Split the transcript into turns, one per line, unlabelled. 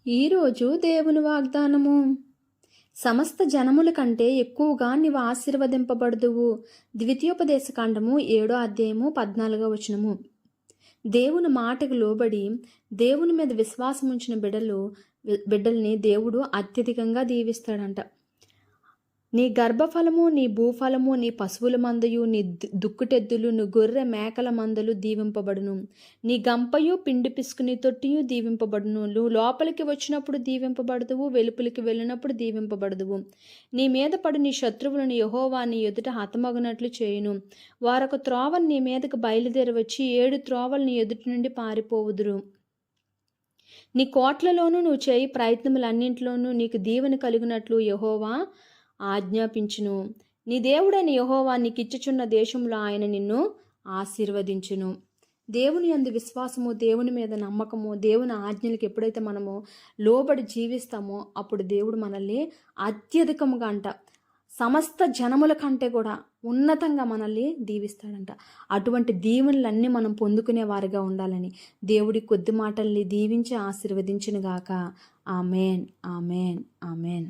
ఈరోజు దేవుని వాగ్దానము. సమస్త జనముల కంటే ఎక్కువగా నీవు ఆశీర్వదింపబడుదువు. ద్వితీయోపదేశ కాండము 7వ అధ్యాయము 14వ వచనము. దేవుని మాటకు లోబడి దేవుని మీద విశ్వాసం ఉంచిన బిడ్డల్ని దేవుడు అత్యధికంగా దీవిస్తాడంట. నీ గర్భఫలము, నీ భూఫలము, నీ పశువుల మందయు, నీ దుక్కుటెద్దులు, నీ గొర్రె మేకల మందలు దీవింపబడును. నీ గంపయు పిండి పిసుకుని తొట్టియు దీవింపబడును. నువ్వు లోపలికి వచ్చినప్పుడు దీవింపబడదువు, వెలుపలికి వెళ్ళినప్పుడు దీవింపబడదువు. నీ మీద పడు నీ శత్రువులను యెహోవా నీ ఎదుట హతమగునట్లు చేయును. వారొక త్రోవను నీ మీదకు బయలుదేరి వచ్చి 7 త్రోవలు నీ ఎదుటి నుండి పారిపోవుదురు. నీ కోట్లలోనూ నువ్వు చేయి ప్రయత్నములన్నింటిలోనూ నీకు దీవెన కలుగునట్లు యెహోవా ఆజ్ఞాపించును. నీ దేవుడైన యెహోవా నీకిచ్చుచున్న దేశంలో ఆయన నిన్ను ఆశీర్వదించును. దేవుని యందు విశ్వాసము, దేవుని మీద నమ్మకము, దేవుని ఆజ్ఞలకు ఎప్పుడైతే మనము లోబడి జీవిస్తామో అప్పుడు దేవుడు మనల్ని అత్యధికముగా సమస్త జనముల కంటే కూడా ఉన్నతంగా మనల్ని దీవిస్తాడంట. అటువంటి దీవెనలన్నీ మనం పొందుకునే వారిగా ఉండాలని దేవుడి కొద్ది మాటల్ని దీవించి ఆశీర్వదించునుగాక. Amen, amen, amen.